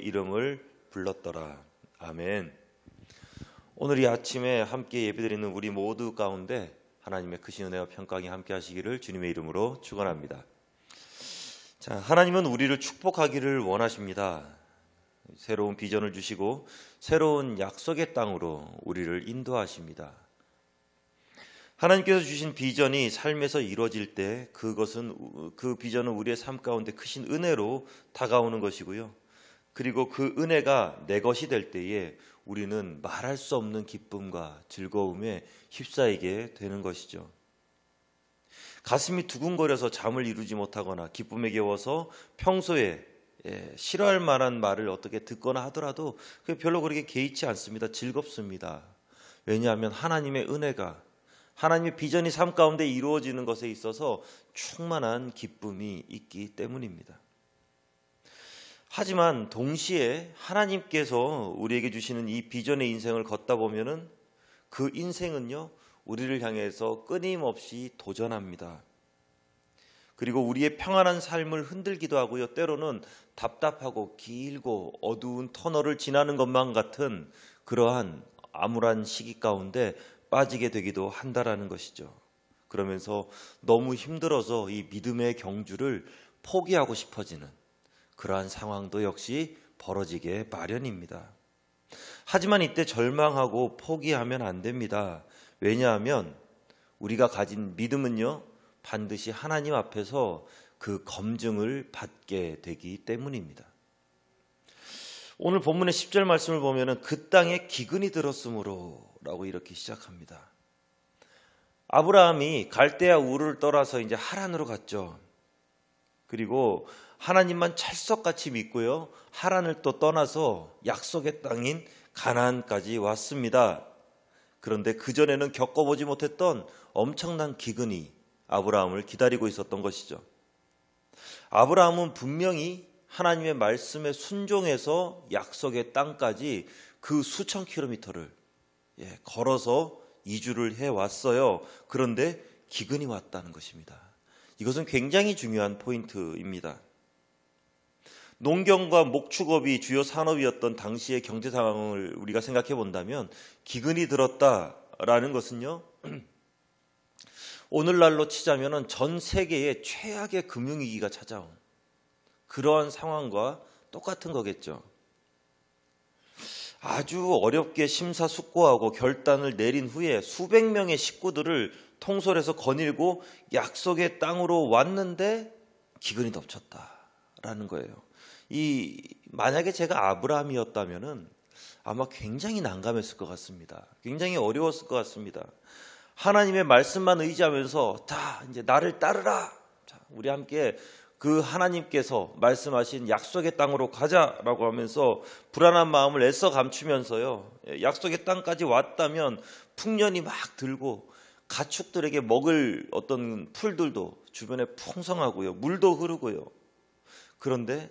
이름을 불렀더라. 아멘. 오늘 이 아침에 함께 예배드리는 우리 모두 가운데 하나님의 크신 은혜와 평강이 함께 하시기를 주님의 이름으로 축원합니다. 자, 하나님은 우리를 축복하기를 원하십니다. 새로운 비전을 주시고 새로운 약속의 땅으로 우리를 인도하십니다. 하나님께서 주신 비전이 삶에서 이루어질 때 그 비전은 우리의 삶 가운데 크신 은혜로 다가오는 것이고요. 그리고 그 은혜가 내 것이 될 때에 우리는 말할 수 없는 기쁨과 즐거움에 휩싸이게 되는 것이죠. 가슴이 두근거려서 잠을 이루지 못하거나 기쁨에 겨워서 평소에 싫어할 만한 말을 어떻게 듣거나 하더라도 그게 별로 그렇게 개의치 않습니다. 즐겁습니다. 왜냐하면 하나님의 은혜가, 하나님의 비전이 삶 가운데 이루어지는 것에 있어서 충만한 기쁨이 있기 때문입니다. 하지만 동시에 하나님께서 우리에게 주시는 이 비전의 인생을 걷다 보면은 그 인생은요, 우리를 향해서 끊임없이 도전합니다. 그리고 우리의 평안한 삶을 흔들기도 하고요. 때로는 답답하고 길고 어두운 터널을 지나는 것만 같은 그러한 암울한 시기 가운데 빠지게 되기도 한다라는 것이죠. 그러면서 너무 힘들어서 이 믿음의 경주를 포기하고 싶어지는 그러한 상황도 역시 벌어지게 마련입니다. 하지만 이때 절망하고 포기하면 안 됩니다. 왜냐하면 우리가 가진 믿음은요, 반드시 하나님 앞에서 그 검증을 받게 되기 때문입니다. 오늘 본문의 10절 말씀을 보면은 그 땅에 기근이 들었으므로 라고 이렇게 시작합니다. 아브라함이 갈대아 우르를 떠나서 이제 하란으로 갔죠. 그리고 하나님만 찰석같이 믿고요, 하란을 또 떠나서 약속의 땅인 가나안까지 왔습니다. 그런데 그전에는 겪어보지 못했던 엄청난 기근이 아브라함을 기다리고 있었던 것이죠. 아브라함은 분명히 하나님의 말씀에 순종해서 약속의 땅까지 그 수천 킬로미터를 걸어서 이주를 해왔어요. 그런데 기근이 왔다는 것입니다. 이것은 굉장히 중요한 포인트입니다. 농경과 목축업이 주요 산업이었던 당시의 경제 상황을 우리가 생각해 본다면 기근이 들었다라는 것은요, 오늘날로 치자면 전 세계의 최악의 금융위기가 찾아온 그러한 상황과 똑같은 거겠죠. 아주 어렵게 심사숙고하고 결단을 내린 후에 수백 명의 식구들을 통솔해서 거닐고 약속의 땅으로 왔는데 기근이 덮쳤다라는 거예요. 만약에 제가 아브라함이었다면은 아마 굉장히 난감했을 것 같습니다. 굉장히 어려웠을 것 같습니다. 하나님의 말씀만 의지하면서 자, 이제 나를 따르라. 자, 우리 함께 그 하나님께서 말씀하신 약속의 땅으로 가자라고 하면서 불안한 마음을 애써 감추면서요, 약속의 땅까지 왔다면 풍년이 막 들고 가축들에게 먹을 어떤 풀들도 주변에 풍성하고요, 물도 흐르고요. 그런데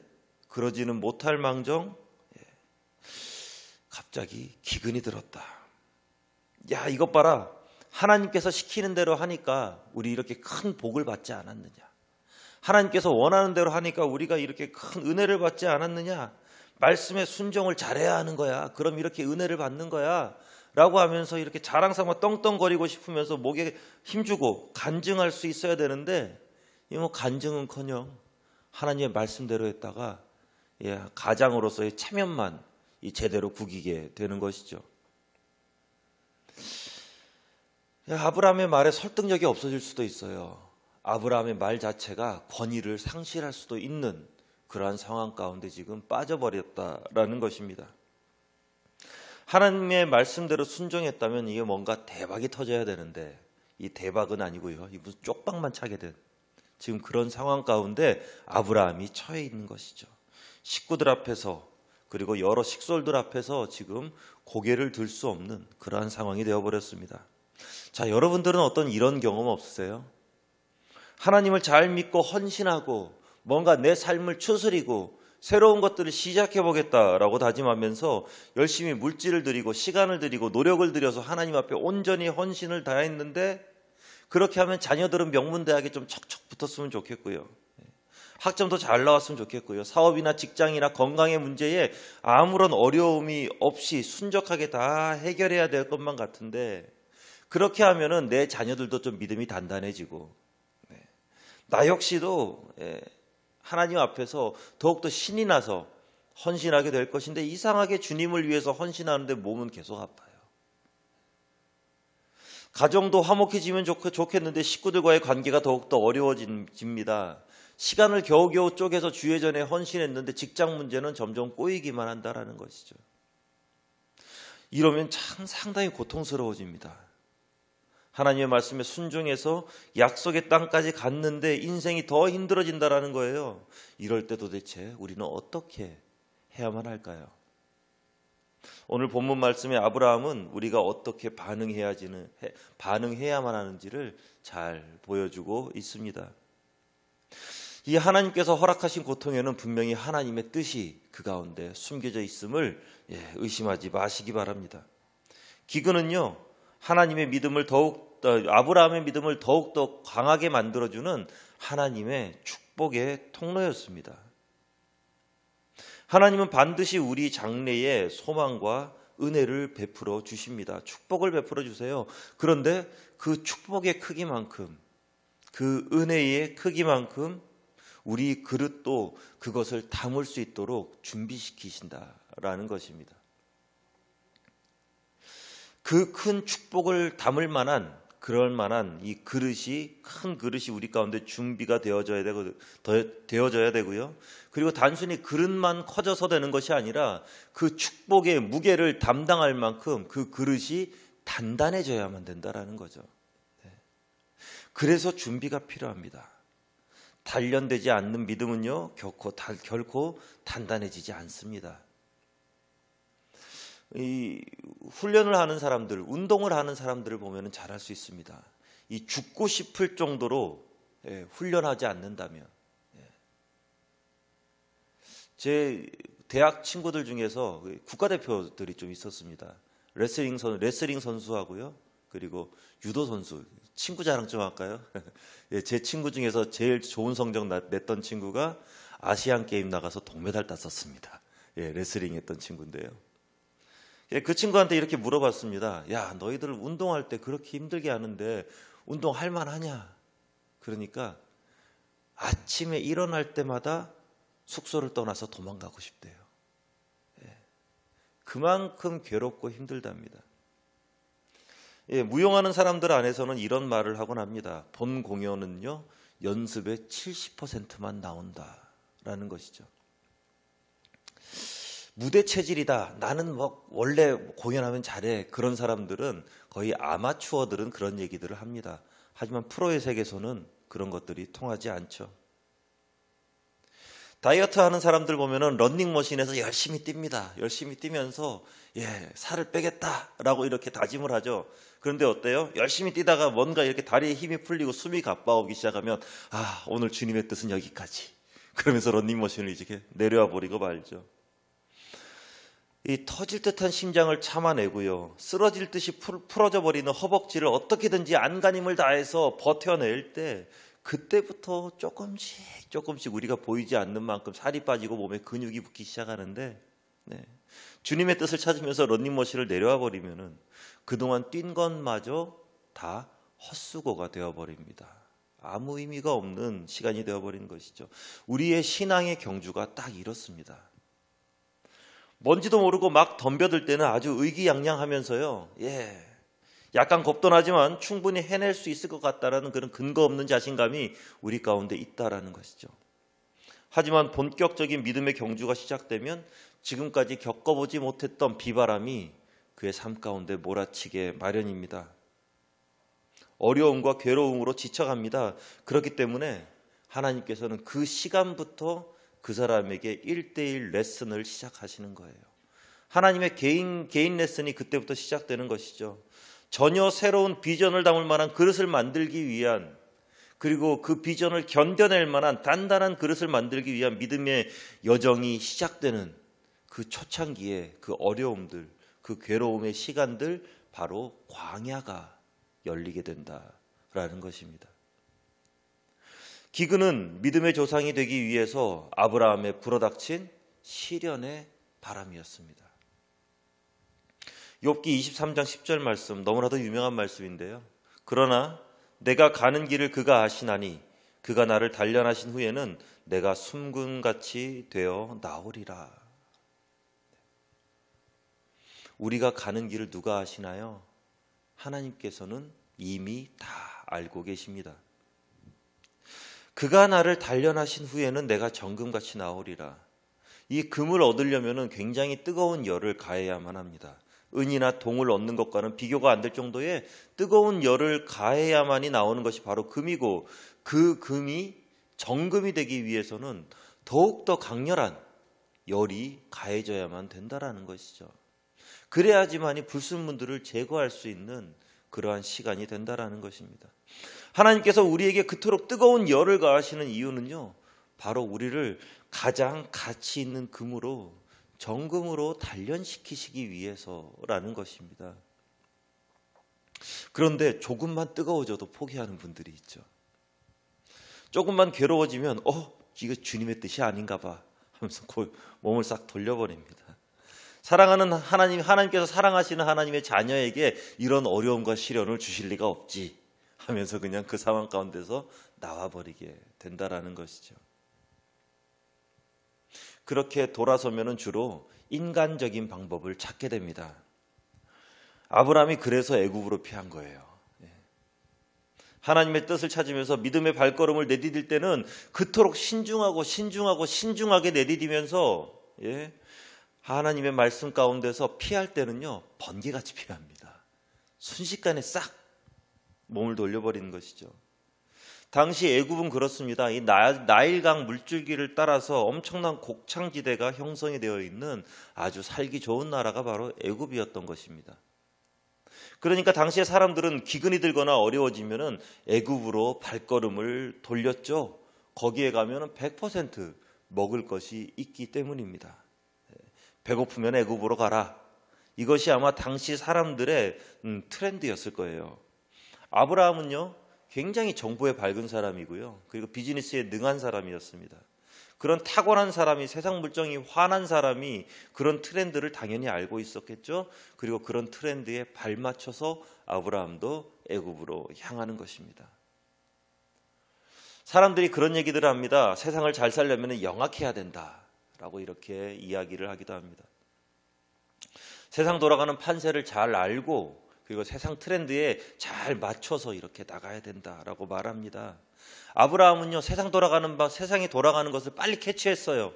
그러지는 못할 망정 갑자기 기근이 들었다. 야, 이것 봐라. 하나님께서 시키는 대로 하니까 우리 이렇게 큰 복을 받지 않았느냐. 하나님께서 원하는 대로 하니까 우리가 이렇게 큰 은혜를 받지 않았느냐. 말씀에 순종을 잘해야 하는 거야. 그럼 이렇게 은혜를 받는 거야. 라고 하면서 이렇게 자랑삼아 떵떵거리고 싶으면서 목에 힘주고 간증할 수 있어야 되는데, 이 간증은커녕 하나님의 말씀대로 했다가 가장으로서의 체면만 제대로 구기게 되는 것이죠. 아브라함의 말에 설득력이 없어질 수도 있어요. 아브라함의 말 자체가 권위를 상실할 수도 있는 그러한 상황 가운데 지금 빠져버렸다라는 것입니다. 하나님의 말씀대로 순종했다면 이게 뭔가 대박이 터져야 되는데 이 대박은 아니고요, 이 무슨 쪽박만 차게 된 지금 그런 상황 가운데 아브라함이 처해 있는 것이죠. 식구들 앞에서 그리고 여러 식솔들 앞에서 지금 고개를 들 수 없는 그러한 상황이 되어버렸습니다. 자, 여러분들은 어떤 이런 경험 없으세요? 하나님을 잘 믿고 헌신하고 뭔가 내 삶을 추스리고 새로운 것들을 시작해보겠다라고 다짐하면서 열심히 물질을 들이고 시간을 들이고 노력을 들여서 하나님 앞에 온전히 헌신을 다했는데, 그렇게 하면 자녀들은 명문대학에 좀 척척 붙었으면 좋겠고요. 학점도 잘 나왔으면 좋겠고요. 사업이나 직장이나 건강의 문제에 아무런 어려움이 없이 순적하게 다 해결해야 될 것만 같은데, 그렇게 하면은 내 자녀들도 좀 믿음이 단단해지고, 나 역시도 하나님 앞에서 더욱더 신이 나서 헌신하게 될 것인데, 이상하게 주님을 위해서 헌신하는데 몸은 계속 아파요. 가정도 화목해지면 좋겠는데 식구들과의 관계가 더욱더 어려워집니다. 시간을 겨우겨우 쪼개서 주의전에 헌신했는데 직장 문제는 점점 꼬이기만 한다라는 것이죠. 이러면 참 상당히 고통스러워집니다. 하나님의 말씀에 순종해서 약속의 땅까지 갔는데 인생이 더 힘들어진다라는 거예요. 이럴 때 도대체 우리는 어떻게 해야만 할까요? 오늘 본문 말씀에 아브라함은 우리가 어떻게 반응해야만 하는지를 잘 보여주고 있습니다. 이 하나님께서 허락하신 고통에는 분명히 하나님의 뜻이 그 가운데 숨겨져 있음을 의심하지 마시기 바랍니다. 기근은요, 아브라함의 믿음을 더욱더 강하게 만들어주는 하나님의 축복의 통로였습니다. 하나님은 반드시 우리 장래에 소망과 은혜를 베풀어 주십니다. 축복을 베풀어 주세요. 그런데 그 축복의 크기만큼, 그 은혜의 크기만큼 우리 그릇도 그것을 담을 수 있도록 준비시키신다라는 것입니다. 그 큰 축복을 담을 만한, 그럴 만한 이 그릇이, 큰 그릇이 우리 가운데 준비가 되어져야 되고요. 그리고 단순히 그릇만 커져서 되는 것이 아니라 그 축복의 무게를 담당할 만큼 그 그릇이 단단해져야만 된다라는 거죠. 그래서 준비가 필요합니다. 단련되지 않는 믿음은요, 결코 단단해지지 않습니다. 이 훈련을 하는 사람들, 운동을 하는 사람들을 보면 잘할 수 있습니다. 이 죽고 싶을 정도로 훈련하지 않는다면. 제 대학 친구들 중에서 국가대표들이 좀 있었습니다. 레슬링 선수하고요, 그리고 유도 선수. 친구 자랑 좀 할까요? 제 친구 중에서 제일 좋은 성적 냈던 친구가 아시안 게임 나가서 동메달 땄었습니다. 레슬링 했던 친구인데요. 그 친구한테 이렇게 물어봤습니다. 야, 너희들 운동할 때 그렇게 힘들게 하는데 운동할 만하냐? 그러니까 아침에 일어날 때마다 숙소를 떠나서 도망가고 싶대요. 그만큼 괴롭고 힘들답니다. 무용하는 사람들 안에서는 이런 말을 하곤 합니다. 본 공연은요, 연습의 70%만 나온다라는 것이죠. 무대 체질이다, 나는 원래 공연하면 잘해, 그런 사람들은, 거의 아마추어들은 그런 얘기들을 합니다. 하지만 프로의 세계에서는 그런 것들이 통하지 않죠. 다이어트 하는 사람들 보면은 러닝머신에서 열심히 뜁니다. 열심히 뛰면서 살을 빼겠다라고 이렇게 다짐을 하죠. 그런데 어때요? 열심히 뛰다가 뭔가 이렇게 다리에 힘이 풀리고 숨이 가빠오기 시작하면, 오늘 주님의 뜻은 여기까지, 그러면서 러닝머신을 이제 내려와 버리고 말죠. 이 터질 듯한 심장을 참아내고요, 쓰러질 듯이 풀어져 버리는 허벅지를 어떻게든지 안간힘을 다해서 버텨낼 때, 그때부터 조금씩 우리가 보이지 않는 만큼 살이 빠지고 몸에 근육이 붙기 시작하는데, 주님의 뜻을 찾으면서 러닝머신을 내려와 버리면은 그동안 뛴 것마저 다 헛수고가 되어버립니다. 아무 의미가 없는 시간이 되어버리는 것이죠. 우리의 신앙의 경주가 딱 이렇습니다. 뭔지도 모르고 막 덤벼들 때는 아주 의기양양하면서요, 약간 겁도 나지만 충분히 해낼 수 있을 것 같다라는 그런 근거 없는 자신감이 우리 가운데 있다라는 것이죠. 하지만 본격적인 믿음의 경주가 시작되면 지금까지 겪어보지 못했던 비바람이 그의 삶 가운데 몰아치게 마련입니다. 어려움과 괴로움으로 지쳐갑니다. 그렇기 때문에 하나님께서는 그 시간부터 그 사람에게 1:1 레슨을 시작하시는 거예요. 하나님의 개인 레슨이 그때부터 시작되는 것이죠. 전혀 새로운 비전을 담을 만한 그릇을 만들기 위한, 그리고 그 비전을 견뎌낼 만한 단단한 그릇을 만들기 위한 믿음의 여정이 시작되는 그 초창기에 그 어려움들, 그 괴로움의 시간들, 바로 광야가 열리게 된다라는 것입니다. 기근은 믿음의 조상이 되기 위해서 아브라함에 불어닥친 시련의 바람이었습니다. 욥기 23장 10절 말씀, 너무나도 유명한 말씀인데요. 그러나 내가 가는 길을 그가 아시나니 그가 나를 단련하신 후에는 내가 숨군같이 되어 나오리라. 우리가 가는 길을 누가 아시나요? 하나님께서는 이미 다 알고 계십니다. 그가 나를 단련하신 후에는 내가 정금같이 나오리라. 이 금을 얻으려면 굉장히 뜨거운 열을 가해야만 합니다. 은이나 동을 얻는 것과는 비교가 안 될 정도의 뜨거운 열을 가해야만이 나오는 것이 바로 금이고, 그 금이 정금이 되기 위해서는 더욱더 강렬한 열이 가해져야만 된다라는 것이죠. 그래야지만이 불순물들을 제거할 수 있는 그러한 시간이 된다라는 것입니다. 하나님께서 우리에게 그토록 뜨거운 열을 가하시는 이유는요, 바로 우리를 가장 가치 있는 금으로, 정금으로 단련시키시기 위해서라는 것입니다. 그런데 조금만 뜨거워져도 포기하는 분들이 있죠. 조금만 괴로워지면 이거 주님의 뜻이 아닌가 봐 하면서 몸을 싹 돌려버립니다. 사랑하는 하나님께서 사랑하시는 하나님의 자녀에게 이런 어려움과 시련을 주실 리가 없지 하면서 그냥 그 상황 가운데서 나와버리게 된다라는 것이죠. 그렇게 돌아서면 주로 인간적인 방법을 찾게 됩니다. 아브라함이 그래서 애굽으로 피한 거예요. 하나님의 뜻을 찾으면서 믿음의 발걸음을 내디딜 때는 그토록 신중하게 내디디면서 하나님의 말씀 가운데서 피할 때는요, 번개같이 피합니다. 순식간에 싹 몸을 돌려버리는 것이죠. 당시 애굽은 그렇습니다. 이 나일강 물줄기를 따라서 엄청난 곡창지대가 형성이 되어 있는 아주 살기 좋은 나라가 바로 애굽이었던 것입니다. 그러니까 당시의 사람들은 기근이 들거나 어려워지면은 애굽으로 발걸음을 돌렸죠. 거기에 가면은 100% 먹을 것이 있기 때문입니다. 배고프면 애굽으로 가라. 이것이 아마 당시 사람들의 트렌드였을 거예요. 아브라함은요, 굉장히 정보에 밝은 사람이고요. 그리고 비즈니스에 능한 사람이었습니다. 그런 탁월한 사람이, 세상 물정이 환한 사람이 그런 트렌드를 당연히 알고 있었겠죠. 그리고 그런 트렌드에 발맞춰서 아브라함도 애굽으로 향하는 것입니다. 사람들이 그런 얘기들을 합니다. 세상을 잘 살려면 영악해야 된다라고 이렇게 이야기를 하기도 합니다. 세상 돌아가는 판세를 잘 알고 그리고 세상 트렌드에 잘 맞춰서 이렇게 나가야 된다라고 말합니다. 아브라함은요, 세상이 돌아가는 것을 빨리 캐치했어요.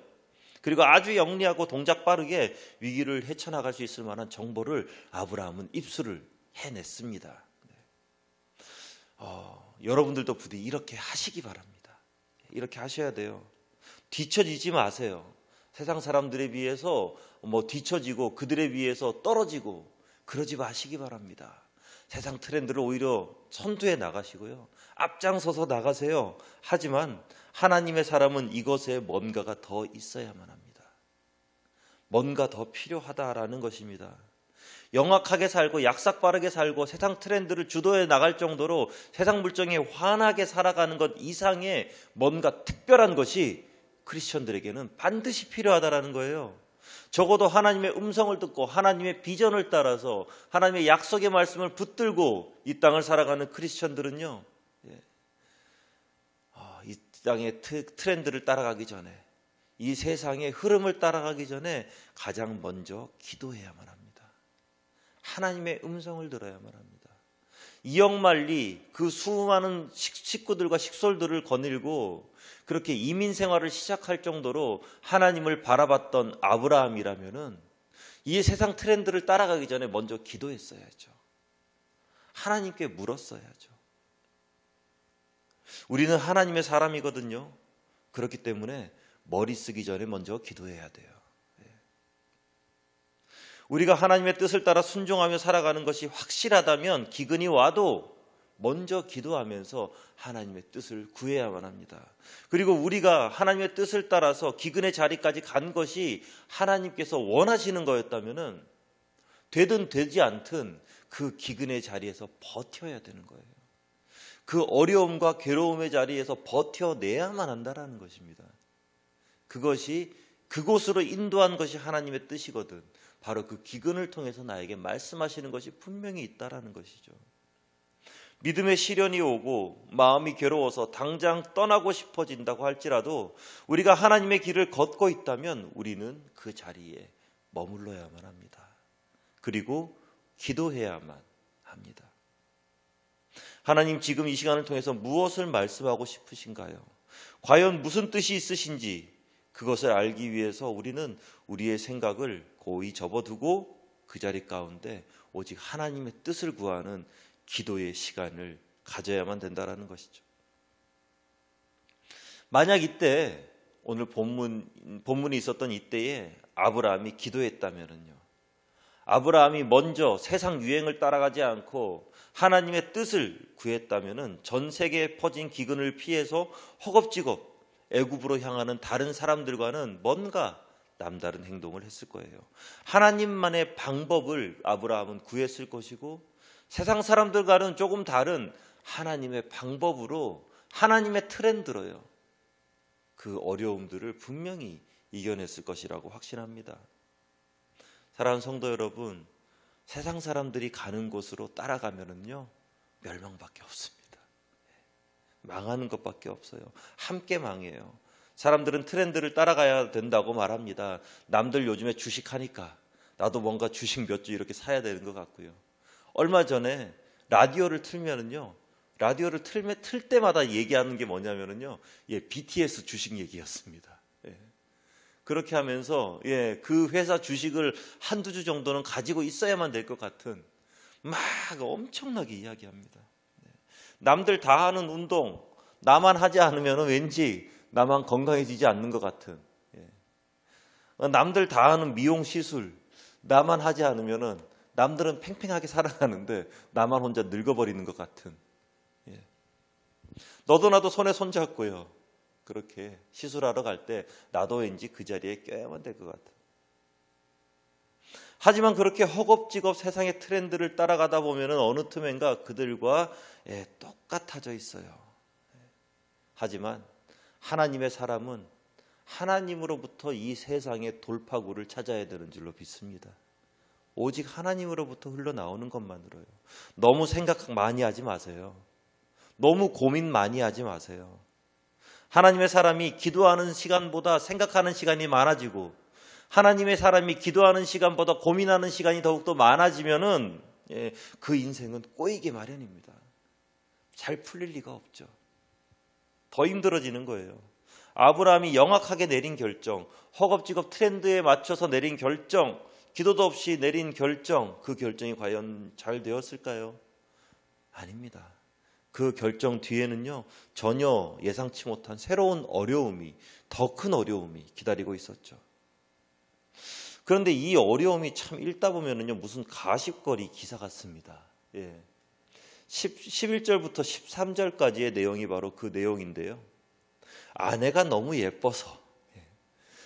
그리고 아주 영리하고 동작 빠르게 위기를 헤쳐나갈 수 있을 만한 정보를 아브라함은 입수를 해냈습니다. 여러분들도 부디 이렇게 하시기 바랍니다. 이렇게 하셔야 돼요. 뒤처지지 마세요. 세상 사람들에 비해서 뒤처지고 그들에 비해서 떨어지고 그러지 마시기 바랍니다. 세상 트렌드를 오히려 선두에 나가시고요. 앞장서서 나가세요. 하지만 하나님의 사람은 이것에 뭔가가 더 있어야만 합니다. 뭔가 더 필요하다라는 것입니다. 영악하게 살고 약삭빠르게 살고 세상 트렌드를 주도해 나갈 정도로 세상 물정에 환하게 살아가는 것 이상의 뭔가 특별한 것이 크리스천들에게는 반드시 필요하다라는 거예요. 적어도 하나님의 음성을 듣고 하나님의 비전을 따라서 하나님의 약속의 말씀을 붙들고 이 땅을 살아가는 크리스천들은요, 이 땅의 트렌드를 따라가기 전에, 이 세상의 흐름을 따라가기 전에 가장 먼저 기도해야만 합니다. 하나님의 음성을 들어야만 합니다. 이역만리 그 수많은 식구들과 식솔들을 거닐고 그렇게 이민 생활을 시작할 정도로 하나님을 바라봤던 아브라함이라면은 이 세상 트렌드를 따라가기 전에 먼저 기도했어야죠. 하나님께 물었어야죠. 우리는 하나님의 사람이거든요. 그렇기 때문에 머리 쓰기 전에 먼저 기도해야 돼요. 우리가 하나님의 뜻을 따라 순종하며 살아가는 것이 확실하다면 기근이 와도 먼저 기도하면서 하나님의 뜻을 구해야만 합니다. 그리고 우리가 하나님의 뜻을 따라서 기근의 자리까지 간 것이 하나님께서 원하시는 거였다면 되든 되지 않든 그 기근의 자리에서 버텨야 되는 거예요. 그 어려움과 괴로움의 자리에서 버텨내야만 한다라는 것입니다. 그것이 그곳으로 인도한 것이 하나님의 뜻이거든. 바로 그 기근을 통해서 나에게 말씀하시는 것이 분명히 있다라는 것이죠. 믿음의 시련이 오고 마음이 괴로워서 당장 떠나고 싶어진다고 할지라도 우리가 하나님의 길을 걷고 있다면 우리는 그 자리에 머물러야만 합니다. 그리고 기도해야만 합니다. 하나님, 지금 이 시간을 통해서 무엇을 말씀하고 싶으신가요? 과연 무슨 뜻이 있으신지 그것을 알기 위해서 우리는 우리의 생각을 고이 접어두고 그 자리 가운데 오직 하나님의 뜻을 구하는 기도의 시간을 가져야만 된다는 것이죠. 만약 이때, 오늘 본문이 있었던 이때에 아브라함이 기도했다면요, 아브라함이 먼저 세상 유행을 따라가지 않고 하나님의 뜻을 구했다면은 전 세계에 퍼진 기근을 피해서 허겁지겁 애굽으로 향하는 다른 사람들과는 뭔가 남다른 행동을 했을 거예요. 하나님만의 방법을 아브라함은 구했을 것이고 세상 사람들과는 조금 다른 하나님의 방법으로, 하나님의 트렌드로요, 그 어려움들을 분명히 이겨냈을 것이라고 확신합니다. 사랑하는 성도 여러분, 세상 사람들이 가는 곳으로 따라가면은요, 멸망밖에 없습니다. 망하는 것밖에 없어요. 함께 망해요. 사람들은 트렌드를 따라가야 된다고 말합니다. 남들 요즘에 주식하니까 나도 뭔가 주식 몇 주 이렇게 사야 되는 것 같고요. 얼마 전에 라디오를 틀면은요, 라디오를 틀 때마다 얘기하는 게 뭐냐면은요, BTS 주식 얘기였습니다. 그렇게 하면서 그 회사 주식을 한두 주 정도는 가지고 있어야만 될 것 같은, 막 엄청나게 이야기합니다. 남들 다 하는 운동 나만 하지 않으면 왠지 나만 건강해지지 않는 것 같은, 남들 다 하는 미용 시술 나만 하지 않으면 남들은 팽팽하게 살아가는데 나만 혼자 늙어버리는 것 같은, 너도 나도 손에 손 잡고요, 그렇게 시술하러 갈 때 나도 왠지 그 자리에 껴야만 될 것 같아. 하지만 그렇게 허겁지겁 세상의 트렌드를 따라가다 보면 어느 틈엔가 그들과 똑같아져 있어요. 하지만 하나님의 사람은 하나님으로부터 이 세상의 돌파구를 찾아야 되는 줄로 믿습니다. 오직 하나님으로부터 흘러나오는 것만으로요. 너무 생각 많이 하지 마세요. 너무 고민 많이 하지 마세요. 하나님의 사람이 기도하는 시간보다 생각하는 시간이 많아지고, 하나님의 사람이 기도하는 시간보다 고민하는 시간이 더욱더 많아지면은 그 인생은 꼬이게 마련입니다. 잘 풀릴 리가 없죠. 더 힘들어지는 거예요. 아브라함이 영악하게 내린 결정, 허겁지겁 트렌드에 맞춰서 내린 결정, 기도도 없이 내린 결정, 그 결정이 과연 잘 되었을까요? 아닙니다. 그 결정 뒤에는요, 전혀 예상치 못한 새로운 어려움이, 더 큰 어려움이 기다리고 있었죠. 그런데 이 어려움이 참 읽다 보면은요, 무슨 가십거리 기사 같습니다. 11절부터 13절까지의 내용이 바로 그 내용인데요. 아내가 너무 예뻐서,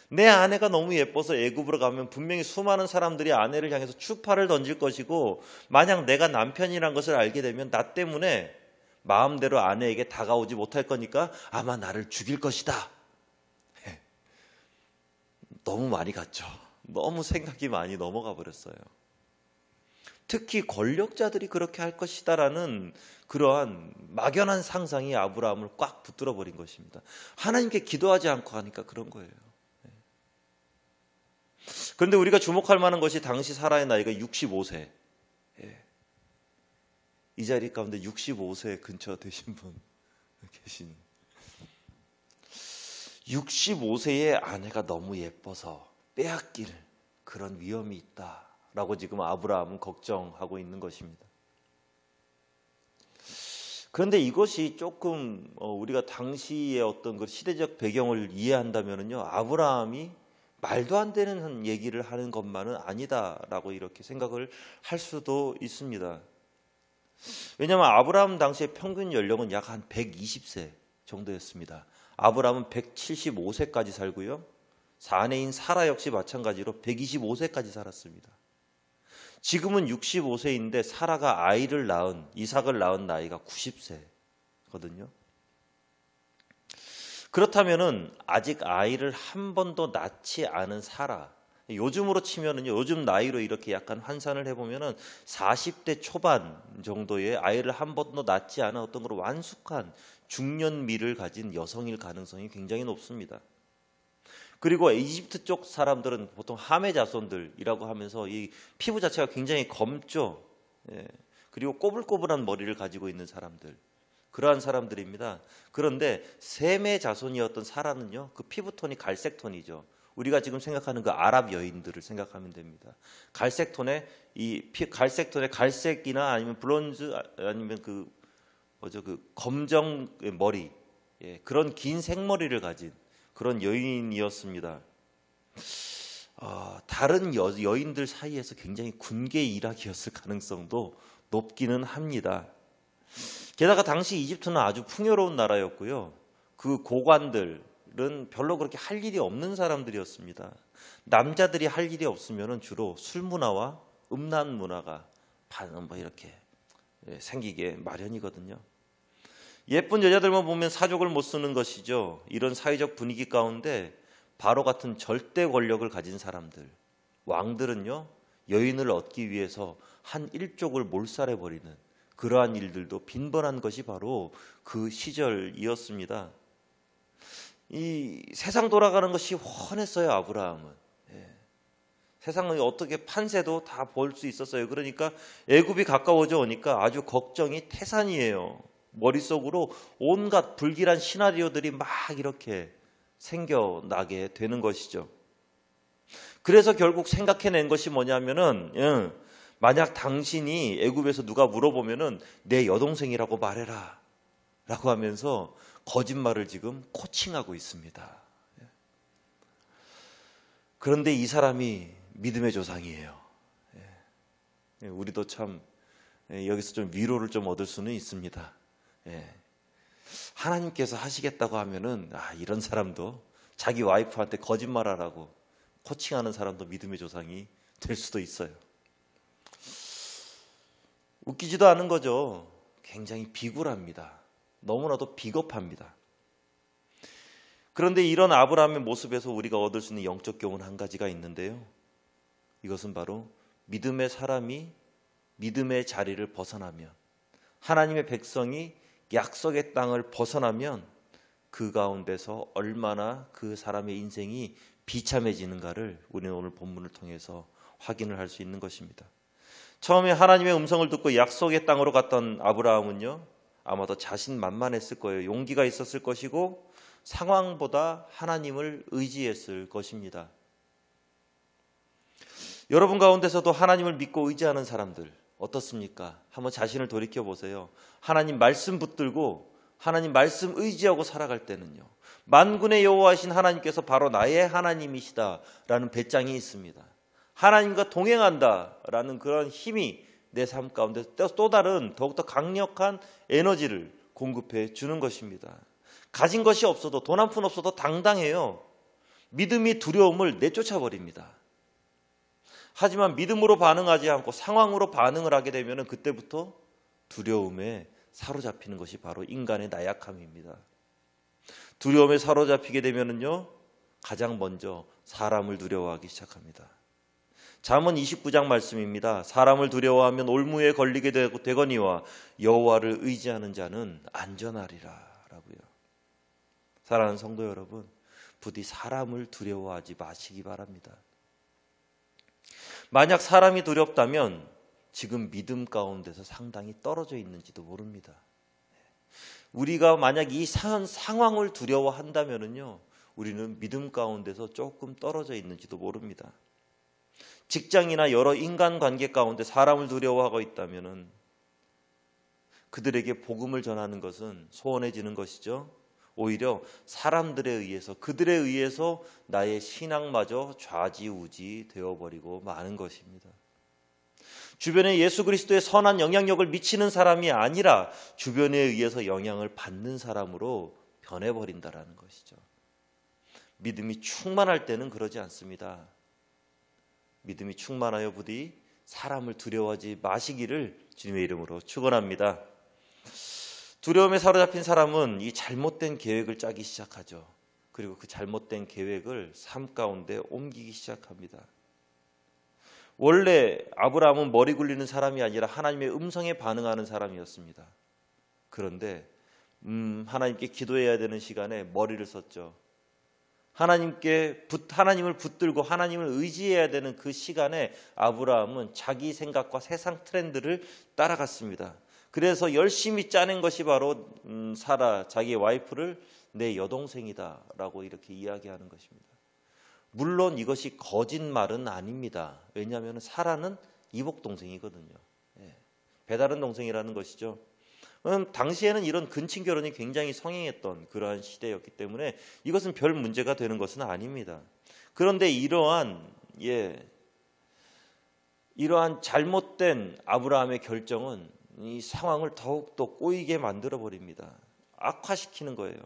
내 아내가 너무 예뻐서 애굽으로 가면 분명히 수많은 사람들이 아내를 향해서 추파를 던질 것이고, 만약 내가 남편이란 것을 알게 되면 나 때문에 마음대로 아내에게 다가오지 못할 거니까 아마 나를 죽일 것이다. 너무 많이 갔죠. 너무 생각이 많이 넘어가 버렸어요. 특히 권력자들이 그렇게 할 것이다라는 그러한 막연한 상상이 아브라함을 꽉 붙들어 버린 것입니다. 하나님께 기도하지 않고 하니까 그런 거예요. 그런데 우리가 주목할 만한 것이 당시 사라의 나이가 65세. 이 자리 가운데 65세 근처 되신 분 계신, 65세의 아내가 너무 예뻐서 빼앗길 그런 위험이 있다라고 지금 아브라함은 걱정하고 있는 것입니다. 그런데 이것이 조금 우리가 당시의 어떤 그 시대적 배경을 이해한다면요, 아브라함이 말도 안 되는 얘기를 하는 것만은 아니다라고 이렇게 생각을 할 수도 있습니다. 왜냐하면 아브라함 당시의 평균 연령은 약 한 120세 정도였습니다. 아브라함은 175세까지 살고요, 사내인 사라 역시 마찬가지로 125세까지 살았습니다. 지금은 65세인데 사라가 아이를 낳은, 이삭을 낳은 나이가 90세. 거든요. 그렇다면은 아직 아이를 한 번도 낳지 않은 사라, 요즘으로 치면은요, 요즘 나이로 이렇게 약간 환산을 해보면은 40대 초반 정도의 아이를 한 번도 낳지 않은 어떤 그런 완숙한 중년미를 가진 여성일 가능성이 굉장히 높습니다. 그리고 이집트 쪽 사람들은 보통 하메 자손들이라고 하면서 이 피부 자체가 굉장히 검죠. 예. 그리고 꼬불꼬불한 머리를 가지고 있는 사람들, 그러한 사람들입니다. 그런데 셈의 자손이었던 사라는요, 그 피부톤이 갈색 톤이죠. 우리가 지금 생각하는 그 아랍 여인들을 생각하면 됩니다. 갈색 톤의 갈색 톤의 갈색이나 아니면 브론즈 아니면 그 검정 머리, 예, 그런 긴 생머리를 가진 그런 여인이었습니다. 다른 여인들 사이에서 굉장히 군계 일학이었을 가능성도 높기는 합니다. 게다가 당시 이집트는 아주 풍요로운 나라였고요. 그 고관들은 별로 그렇게 할 일이 없는 사람들이었습니다. 남자들이 할 일이 없으면 주로 술 문화와 음란 문화가 이렇게 생기게 마련이거든요. 예쁜 여자들만 보면 사족을 못 쓰는 것이죠. 이런 사회적 분위기 가운데 바로 같은 절대 권력을 가진 사람들, 왕들은요, 여인을 얻기 위해서 한 일족을 몰살해버리는 그러한 일들도 빈번한 것이 바로 그 시절이었습니다. 이 세상 돌아가는 것이 훤했어요, 아브라함은. 세상을 어떻게 판세도 다 볼 수 있었어요. 그러니까 애굽이 가까워져 오니까 아주 걱정이 태산이에요. 머릿속으로 온갖 불길한 시나리오들이 막 이렇게 생겨나게 되는 것이죠. 그래서 결국 생각해낸 것이 뭐냐면은, 만약 당신이 애굽에서 누가 물어보면은 내 여동생이라고 말해라 라고 하면서 거짓말을 지금 코칭하고 있습니다. 그런데 이 사람이 믿음의 조상이에요. 우리도 참 여기서 좀 위로를 좀 얻을 수는 있습니다. 하나님께서 하시겠다고 하면은 이런 사람도 자기 와이프한테 거짓말하라고 코칭하는 사람도 믿음의 조상이 될 수도 있어요. 웃기지도 않은 거죠. 굉장히 비굴합니다. 너무나도 비겁합니다. 그런데 이런 아브라함의 모습에서 우리가 얻을 수 있는 영적 교훈 한 가지가 있는데요. 이것은 바로 믿음의 사람이 믿음의 자리를 벗어나면, 하나님의 백성이 약속의 땅을 벗어나면 그 가운데서 얼마나 그 사람의 인생이 비참해지는가를 우리는 오늘 본문을 통해서 확인을 할 수 있는 것입니다. 처음에 하나님의 음성을 듣고 약속의 땅으로 갔던 아브라함은요, 아마도 자신만만했을 거예요. 용기가 있었을 것이고 상황보다 하나님을 의지했을 것입니다. 여러분 가운데서도 하나님을 믿고 의지하는 사람들 어떻습니까? 한번 자신을 돌이켜 보세요. 하나님 말씀 붙들고 하나님 말씀 의지하고 살아갈 때는요, 만군의 여호와이신 하나님께서 바로 나의 하나님이시다라는 배짱이 있습니다. 하나님과 동행한다라는 그런 힘이 내 삶 가운데 또 다른 더욱더 강력한 에너지를 공급해 주는 것입니다. 가진 것이 없어도, 돈 한 푼 없어도 당당해요. 믿음이 두려움을 내쫓아 버립니다. 하지만 믿음으로 반응하지 않고 상황으로 반응을 하게 되면 그때부터 두려움에 사로잡히는 것이 바로 인간의 나약함입니다. 두려움에 사로잡히게 되면요, 가장 먼저 사람을 두려워하기 시작합니다. 잠언 29장 말씀입니다. 사람을 두려워하면 올무에 걸리게 되거니와 여호와를 의지하는 자는 안전하리라 라고요. 사랑하는 성도 여러분, 부디 사람을 두려워하지 마시기 바랍니다. 만약 사람이 두렵다면 지금 믿음 가운데서 상당히 떨어져 있는지도 모릅니다. 우리가 만약 이 상황을 두려워한다면요, 우리는 믿음 가운데서 조금 떨어져 있는지도 모릅니다. 직장이나 여러 인간관계 가운데 사람을 두려워하고 있다면 그들에게 복음을 전하는 것은 소원해지는 것이죠. 오히려 사람들에 의해서, 그들에 의해서 나의 신앙마저 좌지우지 되어버리고 마는 것입니다. 주변에 예수 그리스도의 선한 영향력을 미치는 사람이 아니라 주변에 의해서 영향을 받는 사람으로 변해버린다라는 것이죠. 믿음이 충만할 때는 그러지 않습니다. 믿음이 충만하여 부디 사람을 두려워하지 마시기를 주님의 이름으로 축원합니다. 두려움에 사로잡힌 사람은 이 잘못된 계획을 짜기 시작하죠. 그리고 그 잘못된 계획을 삶 가운데 옮기기 시작합니다. 원래 아브라함은 머리 굴리는 사람이 아니라 하나님의 음성에 반응하는 사람이었습니다. 그런데 하나님께 기도해야 되는 시간에 머리를 썼죠. 하나님을 붙들고 하나님을 의지해야 되는 그 시간에 아브라함은 자기 생각과 세상 트렌드를 따라갔습니다. 그래서 열심히 짜낸 것이 바로 사라, 자기의 와이프를 내 여동생이다라고 이렇게 이야기하는 것입니다. 물론 이것이 거짓말은 아닙니다. 왜냐하면 사라는 이복 동생이거든요. 배다른 동생이라는 것이죠. 당시에는 이런 근친 결혼이 굉장히 성행했던 그러한 시대였기 때문에 이것은 별 문제가 되는 것은 아닙니다. 그런데 이러한 잘못된 아브라함의 결정은 이 상황을 더욱더 꼬이게 만들어 버립니다. 악화시키는 거예요.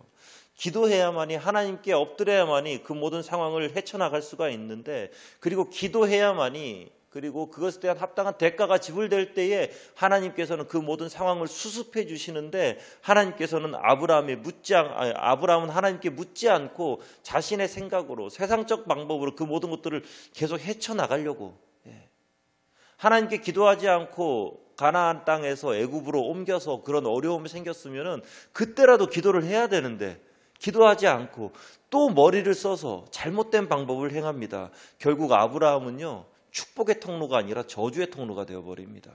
기도해야만이, 하나님께 엎드려야만이 그 모든 상황을 헤쳐나갈 수가 있는데, 그리고 기도해야만이, 그리고 그것에 대한 합당한 대가가 지불될 때에 하나님께서는 그 모든 상황을 수습해 주시는데, 하나님께서는 아브라함은 하나님께 묻지 않고 자신의 생각으로, 세상적 방법으로 그 모든 것들을 계속 헤쳐나가려고, 하나님께 기도하지 않고 가나안 땅에서 애굽으로 옮겨서 그런 어려움이 생겼으면은 그때라도 기도를 해야 되는데, 기도하지 않고 또 머리를 써서 잘못된 방법을 행합니다. 결국 아브라함은요, 축복의 통로가 아니라 저주의 통로가 되어버립니다.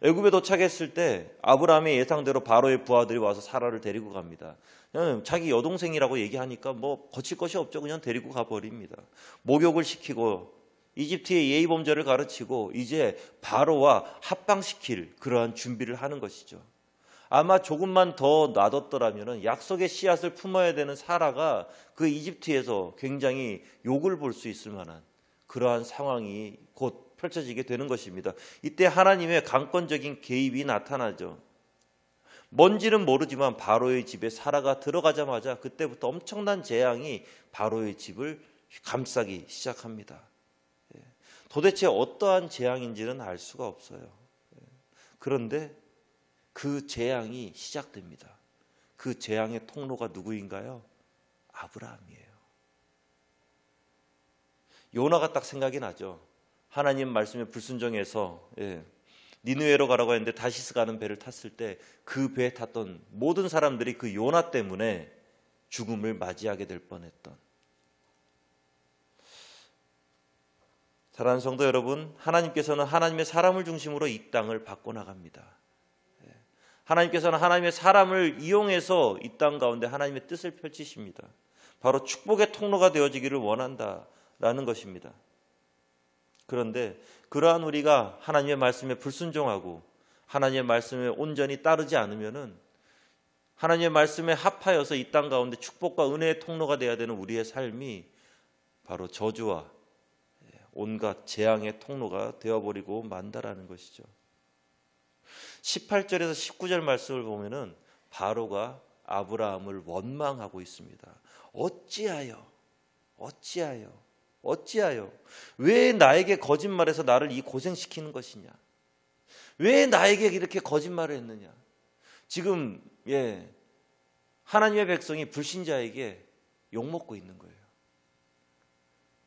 애굽에 도착했을 때 아브라함의 예상대로 바로의 부하들이 와서 사라를 데리고 갑니다. 자기 여동생이라고 얘기하니까 뭐 거칠 것이 없죠. 그냥 데리고 가버립니다. 목욕을 시키고 이집트의 예의 범죄를 가르치고 이제 바로와 합방시킬 그러한 준비를 하는 것이죠. 아마 조금만 더 놔뒀더라면 약속의 씨앗을 품어야 되는 사라가 그 이집트에서 굉장히 욕을 볼 수 있을 만한 그러한 상황이 곧 펼쳐지게 되는 것입니다. 이때 하나님의 강권적인 개입이 나타나죠. 뭔지는 모르지만 바로의 집에 사라가 들어가자마자 그때부터 엄청난 재앙이 바로의 집을 감싸기 시작합니다. 도대체 어떠한 재앙인지는 알 수가 없어요. 그런데 그 재앙이 시작됩니다. 그 재앙의 통로가 누구인가요? 아브라함이에요. 요나가 딱 생각이 나죠. 하나님 말씀에 불순종해서 니느웨로 가라고 했는데 다시스 가는 배를 탔을 때 그 배에 탔던 모든 사람들이 그 요나 때문에 죽음을 맞이하게 될 뻔했던. 사랑하는 성도 여러분, 하나님께서는 하나님의 사람을 중심으로 이 땅을 바꿔나갑니다. 하나님께서는 하나님의 사람을 이용해서 이 땅 가운데 하나님의 뜻을 펼치십니다. 바로 축복의 통로가 되어지기를 원한다라는 것입니다. 그런데 그러한 우리가 하나님의 말씀에 불순종하고 하나님의 말씀에 온전히 따르지 않으면은, 하나님의 말씀에 합하여서 이 땅 가운데 축복과 은혜의 통로가 되어야 되는 우리의 삶이 바로 저주와 온갖 재앙의 통로가 되어버리고 만다라는 것이죠. 18절에서 19절 말씀을 보면은 바로가 아브라함을 원망하고 있습니다. 어찌하여 왜 나에게 거짓말해서 나를 이 고생시키는 것이냐? 왜 나에게 이렇게 거짓말을 했느냐? 지금 하나님의 백성이 불신자에게 욕먹고 있는 거예요.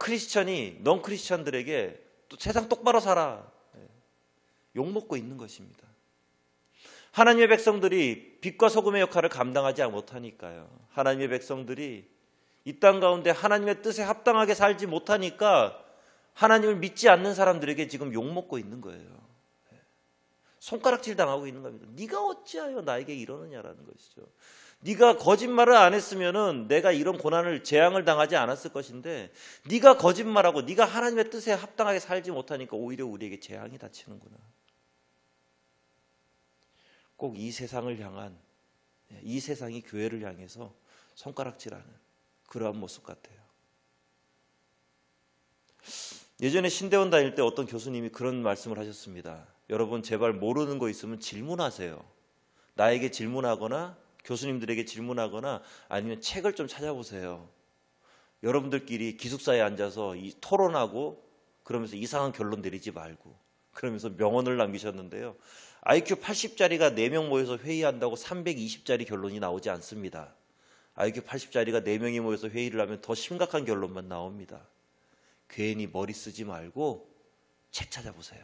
크리스천이 넌 크리스천들에게 또 세상 똑바로 살아 욕먹고 있는 것입니다. 하나님의 백성들이 빛과 소금의 역할을 감당하지 못하니까요. 하나님의 백성들이 이 땅 가운데 하나님의 뜻에 합당하게 살지 못하니까 하나님을 믿지 않는 사람들에게 지금 욕먹고 있는 거예요. 손가락질 당하고 있는 겁니다. 네가 어찌하여 나에게 이러느냐라는 것이죠. 네가 거짓말을 안 했으면은 내가 이런 고난을, 재앙을 당하지 않았을 것인데, 네가 거짓말하고 네가 하나님의 뜻에 합당하게 살지 못하니까 오히려 우리에게 재앙이 닥치는구나. 꼭 이 세상을 향한, 이 세상이 교회를 향해서 손가락질하는 그러한 모습 같아요. 예전에 신대원 다닐 때 어떤 교수님이 그런 말씀을 하셨습니다. 여러분, 제발 모르는 거 있으면 질문하세요. 나에게 질문하거나 교수님들에게 질문하거나 아니면 책을 좀 찾아보세요. 여러분들끼리 기숙사에 앉아서 토론하고 그러면서 이상한 결론 내리지 말고 그러면서 명언을 남기셨는데요. IQ 80짜리가 4명 모여서 회의한다고 320짜리 결론이 나오지 않습니다. IQ 80짜리가 4명이 모여서 회의를 하면 더 심각한 결론만 나옵니다. 괜히 머리 쓰지 말고 책 찾아보세요.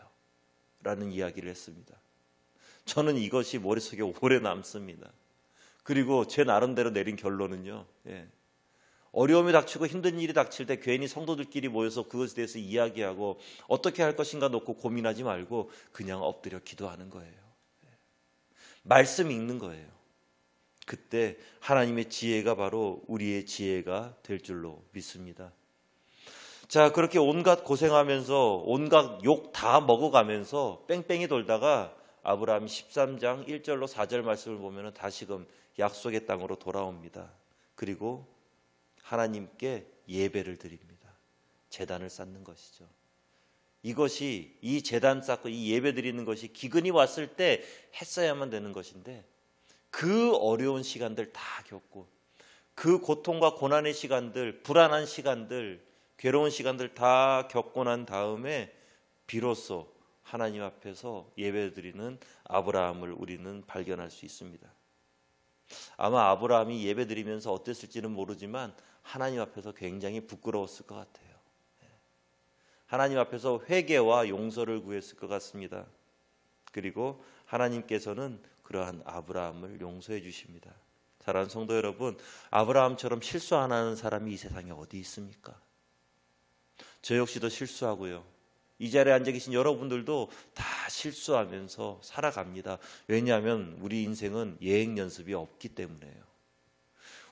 라는 이야기를 했습니다. 저는 이것이 머릿속에 오래 남습니다. 그리고 제 나름대로 내린 결론은요. 어려움이 닥치고 힘든 일이 닥칠 때 괜히 성도들끼리 모여서 그것에 대해서 이야기하고 어떻게 할 것인가 놓고 고민하지 말고 그냥 엎드려 기도하는 거예요. 말씀 읽는 거예요. 그때 하나님의 지혜가 바로 우리의 지혜가 될 줄로 믿습니다. 자, 그렇게 온갖 고생하면서 온갖 욕 다 먹어가면서 뺑뺑이 돌다가 아브라함 13장 1절로 4절 말씀을 보면 다시금 약속의 땅으로 돌아옵니다. 그리고 하나님께 예배를 드립니다. 제단을 쌓는 것이죠. 이것이 이 제단 쌓고 이 예배 드리는 것이 기근이 왔을 때 했어야만 되는 것인데 그 어려운 시간들 다 겪고 그 고통과 고난의 시간들, 불안한 시간들, 괴로운 시간들 다 겪고 난 다음에 비로소 하나님 앞에서 예배드리는 아브라함을 우리는 발견할 수 있습니다. 아마 아브라함이 예배드리면서 어땠을지는 모르지만 하나님 앞에서 굉장히 부끄러웠을 것 같아요. 하나님 앞에서 회개와 용서를 구했을 것 같습니다. 그리고 하나님께서는 그러한 아브라함을 용서해 주십니다. 사랑하는 성도 여러분, 아브라함처럼 실수 안 하는 사람이 이 세상에 어디 있습니까? 저 역시도 실수하고요. 이 자리에 앉아 계신 여러분들도 다 실수하면서 살아갑니다. 왜냐하면 우리 인생은 예행 연습이 없기 때문에요.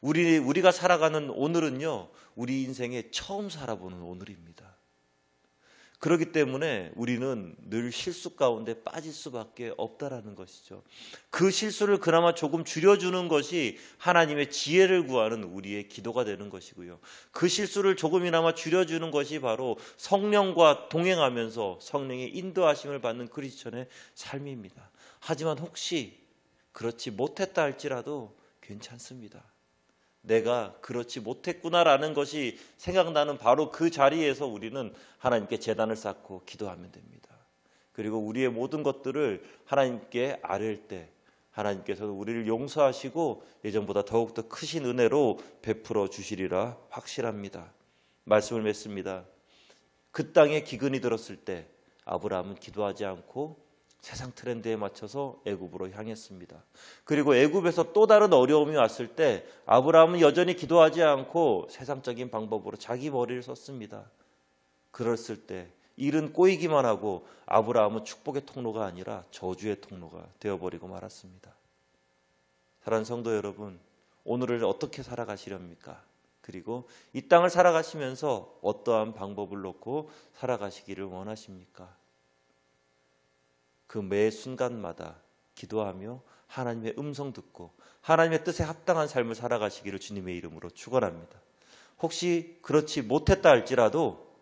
우리가 살아가는 오늘은요, 우리 인생에 처음 살아보는 오늘입니다. 그렇기 때문에 우리는 늘 실수 가운데 빠질 수밖에 없다라는 것이죠. 그 실수를 그나마 조금 줄여주는 것이 하나님의 지혜를 구하는 우리의 기도가 되는 것이고요. 그 실수를 조금이나마 줄여주는 것이 바로 성령과 동행하면서 성령의 인도하심을 받는 크리스천의 삶입니다. 하지만 혹시 그렇지 못했다 할지라도 괜찮습니다. 내가 그렇지 못했구나라는 것이 생각나는 바로 그 자리에서 우리는 하나님께 제단을 쌓고 기도하면 됩니다. 그리고 우리의 모든 것들을 하나님께 아뢰을 때 하나님께서는 우리를 용서하시고 예전보다 더욱더 크신 은혜로 베풀어 주시리라 확실합니다. 말씀을 맺습니다. 그 땅에 기근이 들었을 때 아브라함은 기도하지 않고 세상 트렌드에 맞춰서 애굽으로 향했습니다. 그리고 애굽에서 또 다른 어려움이 왔을 때 아브라함은 여전히 기도하지 않고 세상적인 방법으로 자기 머리를 썼습니다. 그랬을 때 일은 꼬이기만 하고 아브라함은 축복의 통로가 아니라 저주의 통로가 되어버리고 말았습니다. 사랑하는 성도 여러분, 오늘을 어떻게 살아가시렵니까? 그리고 이 땅을 살아가시면서 어떠한 방법을 놓고 살아가시기를 원하십니까? 그 매 순간마다 기도하며 하나님의 음성 듣고 하나님의 뜻에 합당한 삶을 살아가시기를 주님의 이름으로 축원합니다. 혹시 그렇지 못했다 할지라도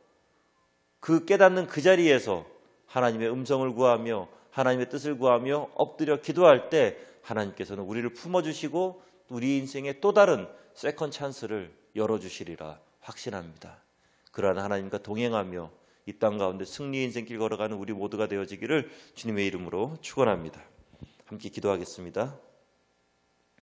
그 깨닫는 그 자리에서 하나님의 음성을 구하며 하나님의 뜻을 구하며 엎드려 기도할 때 하나님께서는 우리를 품어주시고 우리 인생의 또 다른 세컨 찬스를 열어주시리라 확신합니다. 그러한 하나님과 동행하며 이 땅 가운데 승리의 인생길 걸어가는 우리 모두가 되어지기를 주님의 이름으로 축원합니다. 함께 기도하겠습니다.